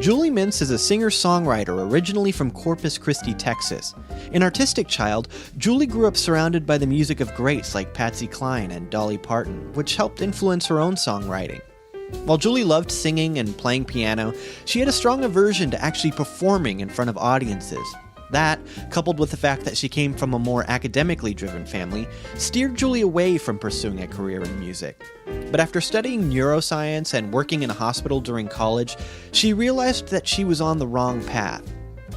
Julie Mintz is a singer-songwriter originally from Corpus Christi, Texas. An artistic child, Julie grew up surrounded by the music of greats like Patsy Cline and Dolly Parton, which helped influence her own songwriting. While Julie loved singing and playing piano, she had a strong aversion to actually performing in front of audiences. That, coupled with the fact that she came from a more academically driven family, steered Julie away from pursuing a career in music. But after studying neuroscience and working in a hospital during college, she realized that she was on the wrong path.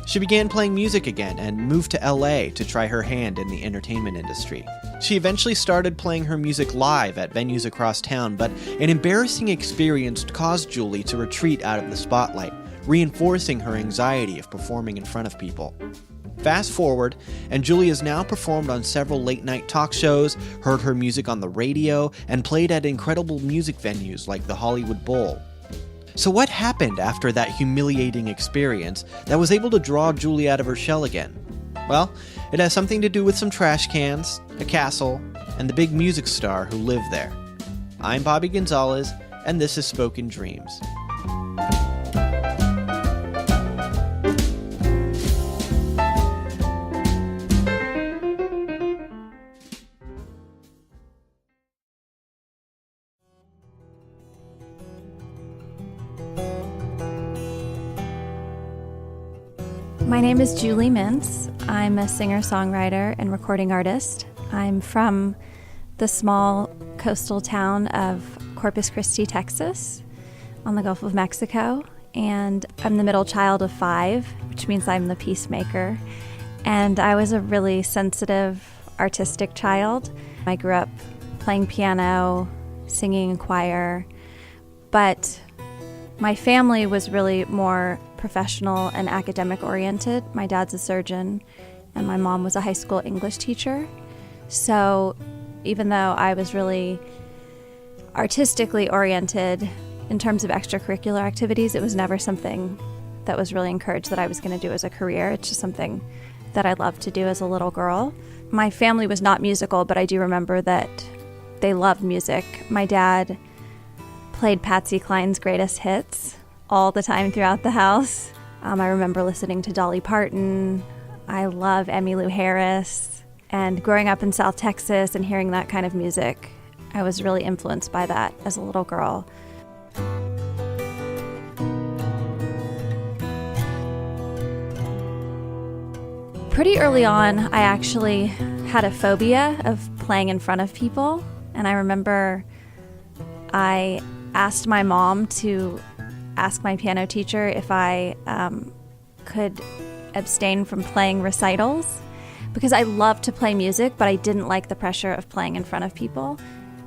She began playing music again and moved to LA to try her hand in the entertainment industry. She eventually started playing her music live at venues across town, but an embarrassing experience caused Julie to retreat out of the spotlight, reinforcing her anxiety of performing in front of people. Fast forward, and Julie has now performed on several late-night talk shows, heard her music on the radio, and played at incredible music venues like the Hollywood Bowl. So what happened after that humiliating experience that was able to draw Julie out of her shell again? Well, it has something to do with some trash cans, a castle, and the big music star who lived there. I'm Bobby Gonzalez, and this is Spoken Dreams. My name is Julie Mintz. I'm a singer-songwriter and recording artist. I'm from the small coastal town of Corpus Christi, Texas, on the Gulf of Mexico. And I'm the middle child of 5, which means I'm the peacemaker. And I was a really sensitive, artistic child. I grew up playing piano, singing in choir, but my family was really more professional and academic oriented. My dad's a surgeon and my mom was a high school English teacher. So even though I was really artistically oriented in terms of extracurricular activities, it was never something that was really encouraged that I was going to do as a career. It's just something that I loved to do as a little girl. My family was not musical, but I do remember that they loved music. My dad played Patsy Cline's greatest hits all the time throughout the house. I remember listening to Dolly Parton. I love Emmylou Harris. And growing up in South Texas and hearing that kind of music, I was really influenced by that as a little girl. Pretty early on, I actually had a phobia of playing in front of people. And I remember I asked my mom to ask my piano teacher if I could abstain from playing recitals because I loved to play music, but I didn't like the pressure of playing in front of people.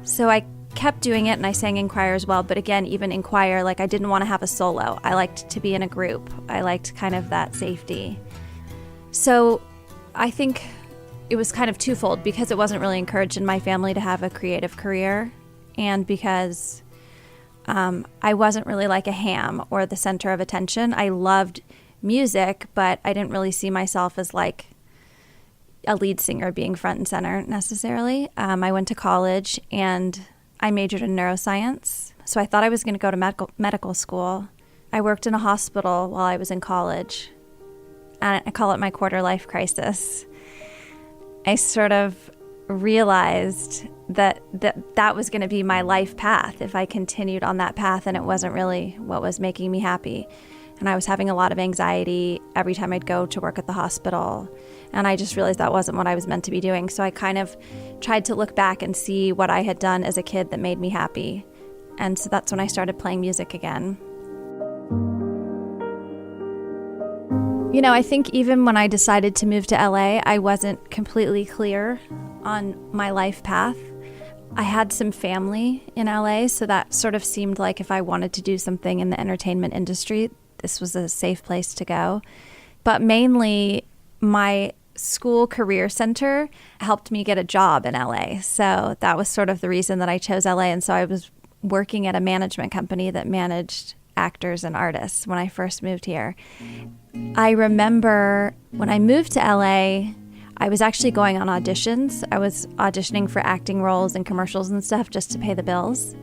So I kept doing it and I sang in choir as well. But again, even in choir, I didn't want to have a solo. I liked to be in a group. I liked kind of that safety. So I think it was kind of twofold because it wasn't really encouraged in my family to have a creative career and because I wasn't really like a ham or the center of attention. I loved music, but I didn't really see myself as like a lead singer being front and center necessarily. I went to college and I majored in neuroscience. So I thought I was going to go to medical school. I worked in a hospital while I was in college. And I call it my quarter life crisis. I sort of realized that was going to be my life path if I continued on that path, and it wasn't really what was making me happy. And I was having a lot of anxiety every time I'd go to work at the hospital, and I just realized that wasn't what I was meant to be doing. So I kind of tried to look back and see what I had done as a kid that made me happy. And so that's when I started playing music again. You know, I think even when I decided to move to LA, I wasn't completely clear on my life path. I had some family in LA, so that sort of seemed like if I wanted to do something in the entertainment industry, this was a safe place to go. But mainly, my school career center helped me get a job in LA. So that was sort of the reason that I chose LA. And so I was working at a management company that managed actors and artists when I first moved here. I remember when I moved to LA, I was actually going on auditions. I was auditioning for acting roles and commercials and stuff just to pay the bills.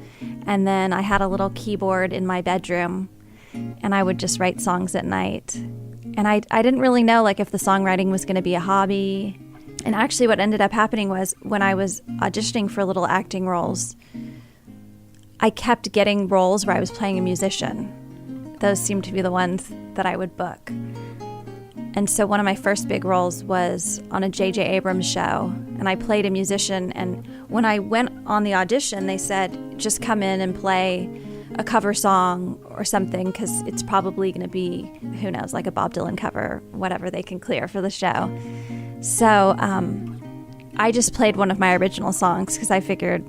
And then I had a little keyboard in my bedroom and I would just write songs at night. And I didn't really know like if the songwriting was going to be a hobby. And actually what ended up happening was when I was auditioning for little acting roles, I kept getting roles where I was playing a musician. Those seemed to be the ones that I would book. And so one of my first big roles was on a J.J. Abrams show, and I played a musician. And when I went on the audition, they said, just come in and play a cover song or something, because it's probably going to be, who knows, like a Bob Dylan cover, whatever they can clear for the show. So I just played one of my original songs because I figured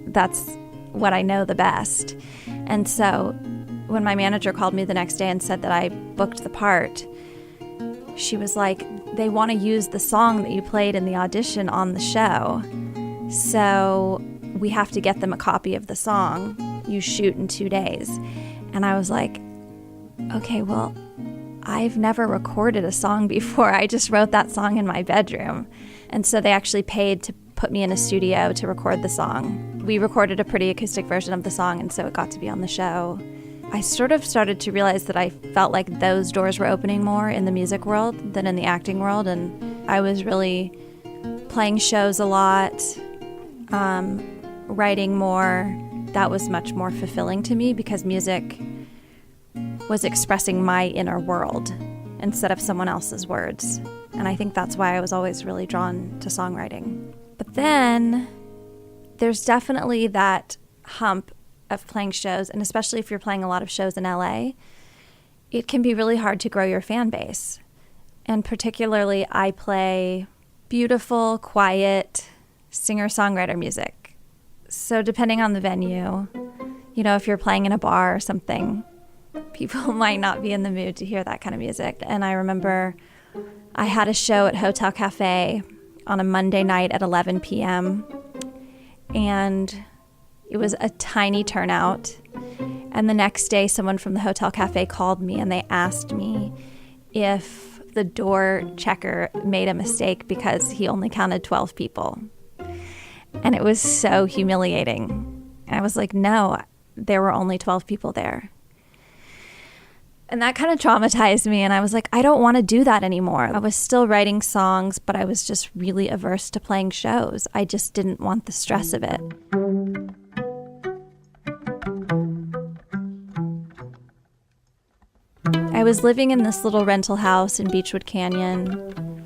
that's what I know the best. And so when my manager called me the next day and said that I booked the part, she was like, they want to use the song that you played in the audition on the show. So we have to get them a copy of the song. You shoot in 2 days. And I was like, okay, well, I've never recorded a song before. I just wrote that song in my bedroom. And so they actually paid to put me in a studio to record the song. We recorded a pretty acoustic version of the song, and so it got to be on the show. I sort of started to realize that I felt like those doors were opening more in the music world than in the acting world, and I was really playing shows a lot, writing more. That was much more fulfilling to me because music was expressing my inner world instead of someone else's words. And I think that's why I was always really drawn to songwriting. But then there's definitely that hump of playing shows, and especially if you're playing a lot of shows in LA, it can be really hard to grow your fan base. And particularly, I play beautiful, quiet singer-songwriter music. So depending on the venue, you know, if you're playing in a bar or something, people might not be in the mood to hear that kind of music. And I remember I had a show at Hotel Cafe on a Monday night at 11 p.m. and it was a tiny turnout. And the next day, someone from the Hotel Cafe called me and they asked me if the door checker made a mistake because he only counted 12 people. And it was so humiliating. I was like, no, there were only 12 people there. And that kind of traumatized me. And I was like, I don't want to do that anymore. I was still writing songs, but I was just really averse to playing shows. I just didn't want the stress of it. I was living in this little rental house in Beechwood Canyon,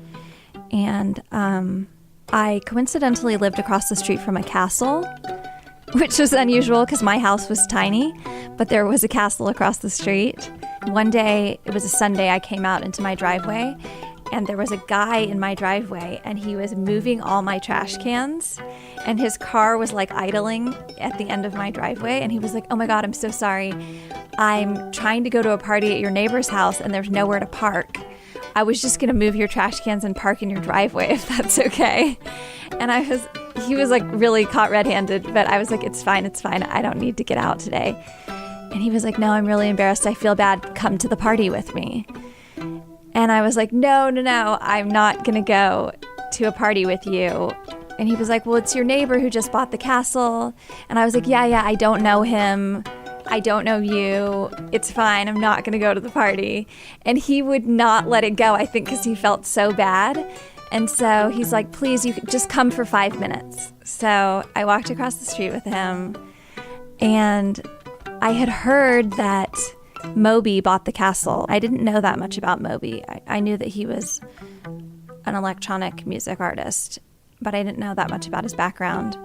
and I coincidentally lived across the street from a castle, which was unusual because my house was tiny, but there was a castle across the street. One day, it was a Sunday, I came out into my driveway, and there was a guy in my driveway, and he was moving all my trash cans, and his car was like idling at the end of my driveway, and he was like, oh my God, I'm so sorry. I'm trying to go to a party at your neighbor's house, and there's nowhere to park. I was just going to move your trash cans and park in your driveway, if that's okay. And he was like really caught red-handed, but I was like, it's fine. I don't need to get out today. And he was like, no, I'm really embarrassed. I feel bad. Come to the party with me. And I was like, no, I'm not going to go to a party with you. And he was like, well, it's your neighbor who just bought the castle. And I was like, yeah, I don't know him. I don't know you. It's fine. I'm not going to go to the party. And he would not let it go, I think, because he felt so bad. And so he's like, please, you just come for 5 minutes. So I walked across the street with him, and I had heard that Moby bought the castle. I didn't know that much about Moby. I knew that he was an electronic music artist, but I didn't know that much about his background.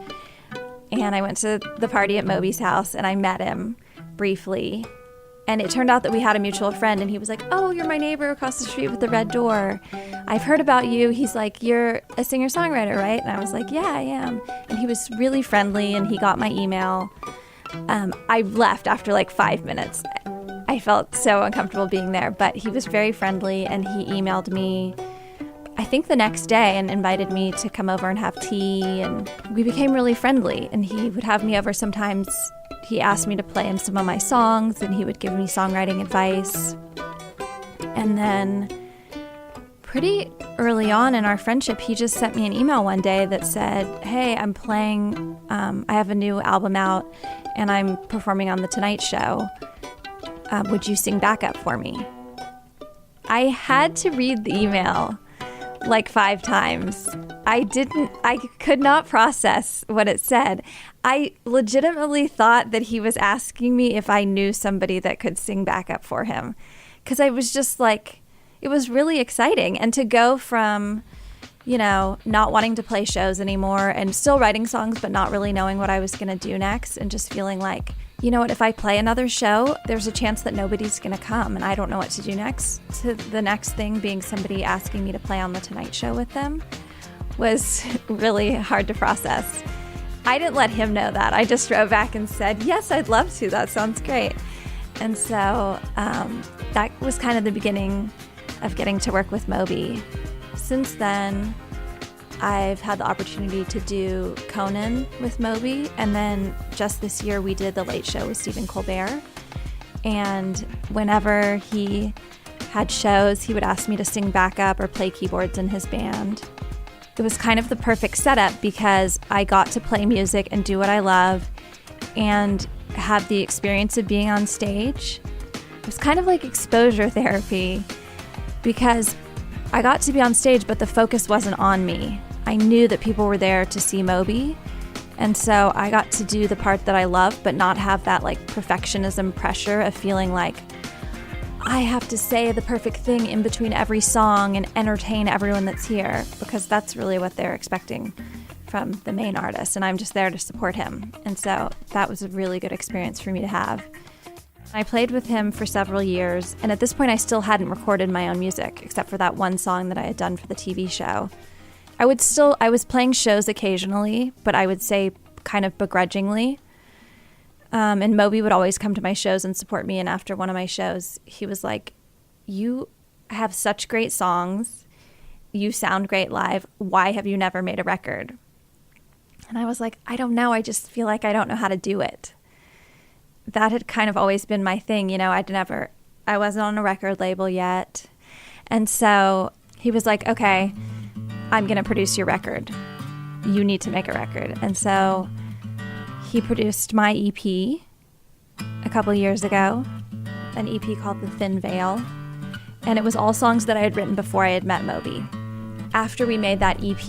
And I went to the party at Moby's house, and I met him briefly. And it turned out that we had a mutual friend, and he was like, oh, you're my neighbor across the street with the red door. I've heard about you. He's like, you're a singer-songwriter, right? And I was like, yeah, I am. And he was really friendly, and he got my email. I left after like 5 minutes. I felt so uncomfortable being there, but he was very friendly, and he emailed me, I think the next day, and invited me to come over and have tea, and we became really friendly, and he would have me over sometimes. He asked me to play him some of my songs, and he would give me songwriting advice. And then pretty early on in our friendship, he just sent me an email one day that said, hey, I'm playing, I have a new album out, and I'm performing on The Tonight Show. would you sing backup for me? I had to read the email like 5 times. I could not process what it said. I legitimately thought that he was asking me if I knew somebody that could sing backup for him. Because I was just like, it was really exciting. And to go from, not wanting to play shows anymore and still writing songs, but not really knowing what I was going to do next, and just feeling like, you know what, if I play another show, there's a chance that nobody's going to come and I don't know what to do next, to the next thing being somebody asking me to play on The Tonight Show with them, was really hard to process. I didn't let him know that. I just wrote back and said, yes, I'd love to. That sounds great. And so that was kind of the beginning of getting to work with Moby. Since then, I've had the opportunity to do Conan with Moby, and then just this year we did The Late Show with Stephen Colbert. And whenever he had shows, he would ask me to sing backup or play keyboards in his band. It was kind of the perfect setup because I got to play music and do what I love and have the experience of being on stage. It was kind of like exposure therapy because I got to be on stage, but the focus wasn't on me. I knew that people were there to see Moby, and so I got to do the part that I love, but not have that like perfectionism pressure of feeling like I have to say the perfect thing in between every song and entertain everyone that's here, because that's really what they're expecting from the main artist, and I'm just there to support him. And so that was a really good experience for me to have. I played with him for several years, and at this point I still hadn't recorded my own music, except for that one song that I had done for the TV show. I was playing shows occasionally, but I would say kind of begrudgingly. And Moby would always come to my shows and support me. And after one of my shows, he was like, you have such great songs. You sound great live. Why have you never made a record? And I was like, I don't know. I just feel like I don't know how to do it. That had kind of always been my thing. I wasn't on a record label yet. And so he was like, okay, I'm going to produce your record. You need to make a record. And so he produced my EP a couple years ago, an EP called The Thin Veil. And it was all songs that I had written before I had met Moby. After we made that EP,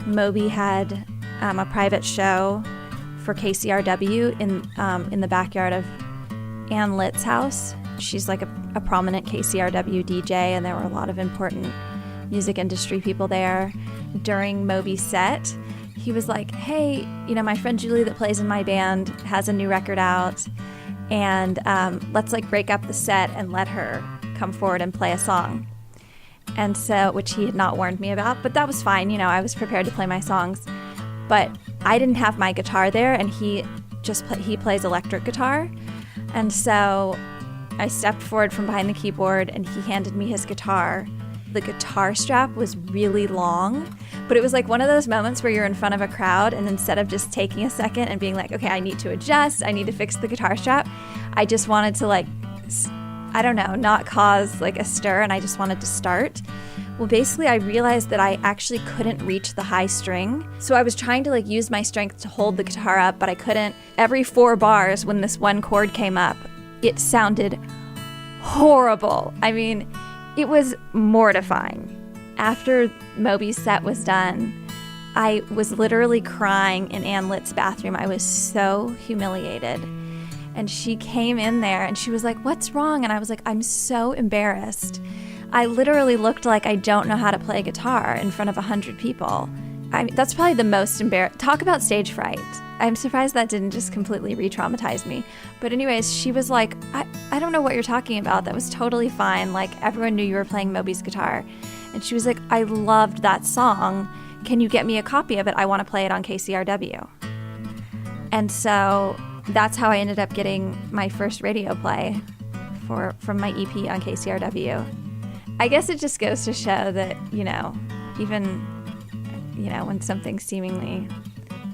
Moby had a private show for KCRW in the backyard of Ann Litt's house. She's like a prominent KCRW DJ, and there were a lot of important music industry people there. During Moby's set, he was like, hey, my friend Julie that plays in my band has a new record out, and let's like break up the set and let her come forward and play a song. And so, which he had not warned me about, but that was fine. I was prepared to play my songs, but I didn't have my guitar there, and he plays electric guitar. And so I stepped forward from behind the keyboard, and he handed me his guitar. The guitar strap was really long, but it was like one of those moments where you're in front of a crowd, and instead of just taking a second and being like, okay, I need to adjust, I need to fix the guitar strap, I just wanted to not cause like a stir, and I just wanted to start. Well, basically I realized that I actually couldn't reach the high string. So I was trying to like use my strength to hold the guitar up, but I couldn't. Every 4 bars when this one chord came up, it sounded horrible. I mean, it was mortifying. After Moby's set was done, I was literally crying in Ann Litt's bathroom. I was so humiliated. And she came in there and she was like, what's wrong? And I was like, I'm so embarrassed. I literally looked like I don't know how to play guitar in front of 100 people. That's probably the most embarrassing. Talk about stage fright. I'm surprised that didn't just completely re-traumatize me. But anyways, she was like, I don't know what you're talking about. That was totally fine. Like, everyone knew you were playing Moby's guitar. And she was like, I loved that song. Can you get me a copy of it? I want to play it on KCRW. And so that's how I ended up getting my first radio play from my EP on KCRW. I guess it just goes to show that, even, when something seemingly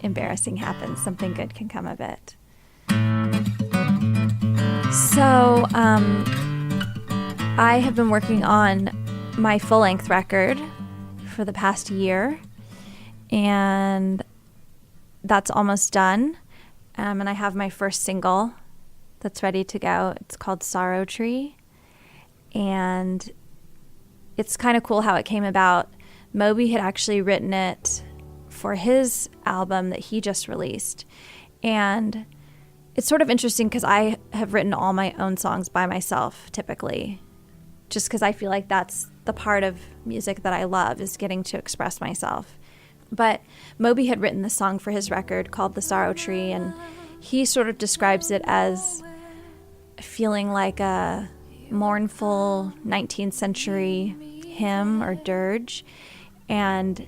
embarrassing happens, something good can come of it. So I have been working on my full-length record for the past year, and that's almost done. And I have my first single that's ready to go. It's called Sorrow Tree. And it's kind of cool how it came about. Moby had actually written it for his album that he just released. And it's sort of interesting because I have written all my own songs by myself typically, just because I feel like that's the part of music that I love, is getting to express myself. But Moby had written this song for his record called The Sorrow Tree, and he sort of describes it as feeling like a mournful 19th century hymn or dirge. And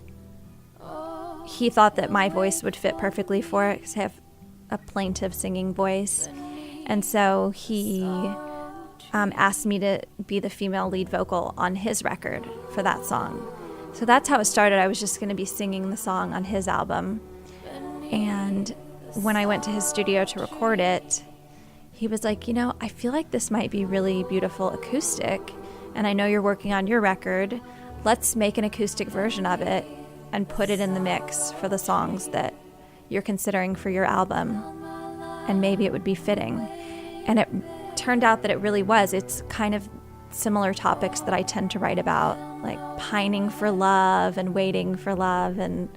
he thought that my voice would fit perfectly for it because I have a plaintive singing voice. And so he asked me to be the female lead vocal on his record for that song. So that's how it started. I was just going to be singing the song on his album. And when I went to his studio to record it, he was like, I feel like this might be really beautiful acoustic, and I know you're working on your record. Let's make an acoustic version of it and put it in the mix for the songs that you're considering for your album, and maybe it would be fitting. And it turned out that it really was. It's kind of similar topics that I tend to write about, like pining for love and waiting for love and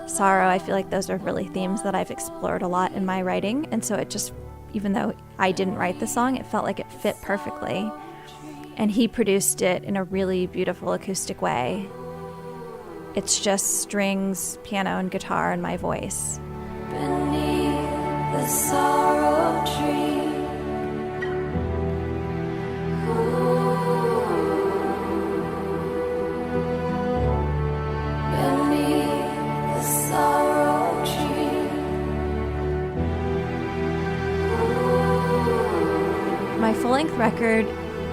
sorrow. I feel like those are really themes that I've explored a lot in my writing. And so it just, even though I didn't write the song, it felt like it fit perfectly. And he produced it in a really beautiful acoustic way. It's just strings, piano, and guitar, and my voice. Beneath the sorrow tree, beneath the sorrow tree. My full-length record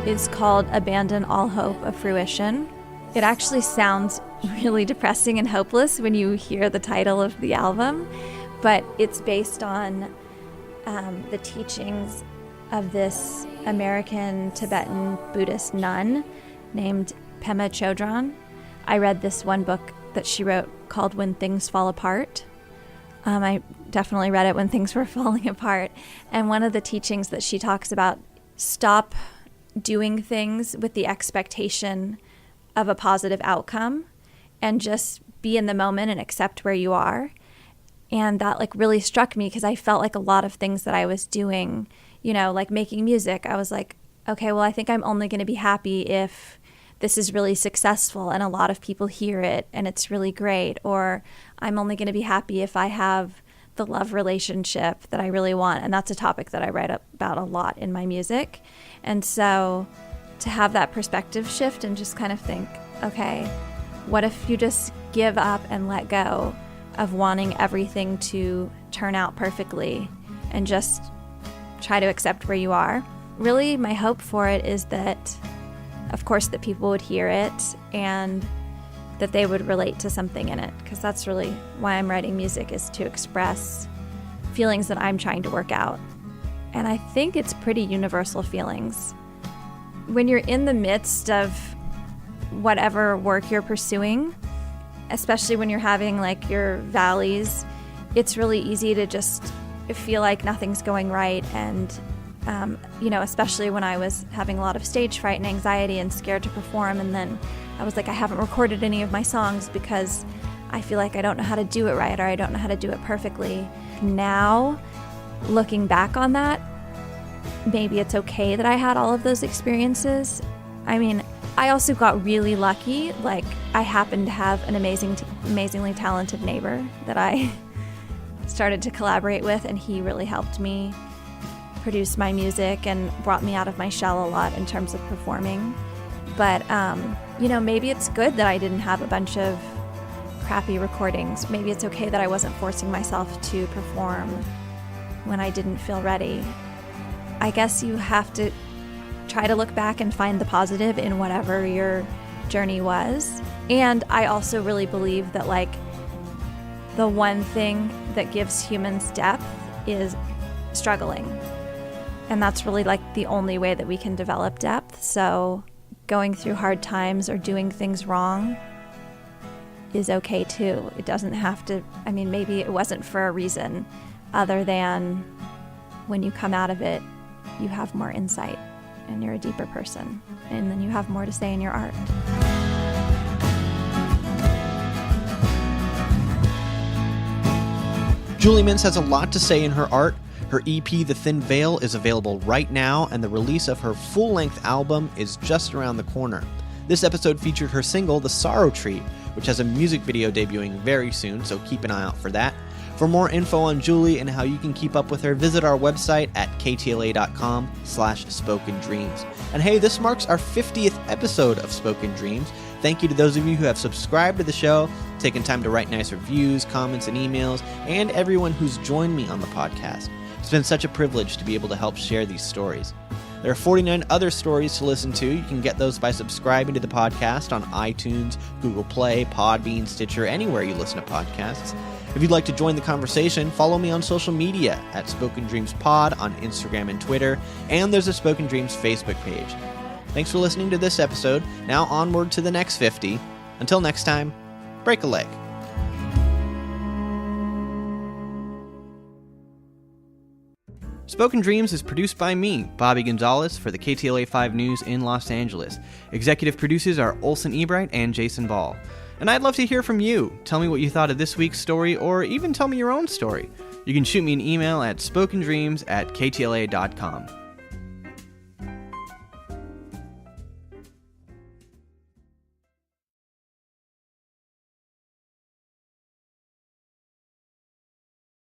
is called Abandon All Hope of Fruition. It actually sounds really depressing and hopeless when you hear the title of the album, but it's based on the teachings of this American Tibetan Buddhist nun named Pema Chodron. I read this one book that she wrote called When Things Fall Apart. I definitely read it when things were falling apart. And one of the teachings that she talks about, stop doing things with the expectation of a positive outcome and just be in the moment and accept where you are. And that really struck me because I felt like a lot of things that I was doing, like making music, I was like, okay, well, I think I'm only going to be happy if this is really successful and a lot of people hear it and it's really great. Or I'm only going to be happy if I have the love relationship that I really want. And that's a topic that I write about a lot in my music. And so to have that perspective shift and just kind of think, okay, what if you just give up and let go of wanting everything to turn out perfectly and just try to accept where you are? Really, my hope for it is that, of course, that people would hear it and that they would relate to something in it, because that's really why I'm writing music, is to express feelings that I'm trying to work out. And I think it's pretty universal feelings. When you're in the midst of whatever work you're pursuing, especially when you're having your valleys, it's really easy to just feel like nothing's going right. And, especially when I was having a lot of stage fright and anxiety and scared to perform. And then I was like, I haven't recorded any of my songs because I feel like I don't know how to do it right, or I don't know how to do it perfectly. Now, looking back on that, maybe it's okay that I had all of those experiences. I mean, I also got really lucky. I happened to have an amazingly talented neighbor that I started to collaborate with, and he really helped me produce my music and brought me out of my shell a lot in terms of performing. But, maybe it's good that I didn't have a bunch of crappy recordings. Maybe it's okay that I wasn't forcing myself to perform when I didn't feel ready. I guess you have to try to look back and find the positive in whatever your journey was. And I also really believe that the one thing that gives humans depth is struggling. And that's really the only way that we can develop depth. So going through hard times or doing things wrong is okay too. It doesn't have to, maybe it wasn't for a reason other than when you come out of it, you have more insight and you're a deeper person, and then you have more to say in your art. Julie Mintz has a lot to say in her art. Her EP, The Thin Veil, is available right now, and the release of her full-length album is just around the corner. This episode featured her single, The Sorrow Tree, which has a music video debuting very soon, so keep an eye out for that. For more info on Julie and how you can keep up with her, visit our website at ktla.com/spokendreams. And hey, this marks our 50th episode of Spoken Dreams. Thank you to those of you who have subscribed to the show, taken time to write nice reviews, comments, and emails, and everyone who's joined me on the podcast. It's been such a privilege to be able to help share these stories. There are 49 other stories to listen to. You can get those by subscribing to the podcast on iTunes, Google Play, Podbean, Stitcher, anywhere you listen to podcasts. If you'd like to join the conversation, follow me on social media at Spoken Dreams Pod on Instagram and Twitter, and there's a Spoken Dreams Facebook page. Thanks for listening to this episode. Now onward to the next 50. Until next time, break a leg. Spoken Dreams is produced by me, Bobby Gonzalez, for the KTLA 5 News in Los Angeles. Executive producers are Olson Ebright and Jason Ball. And I'd love to hear from you. Tell me what you thought of this week's story, or even tell me your own story. You can shoot me an email at spokendreams@ktla.com.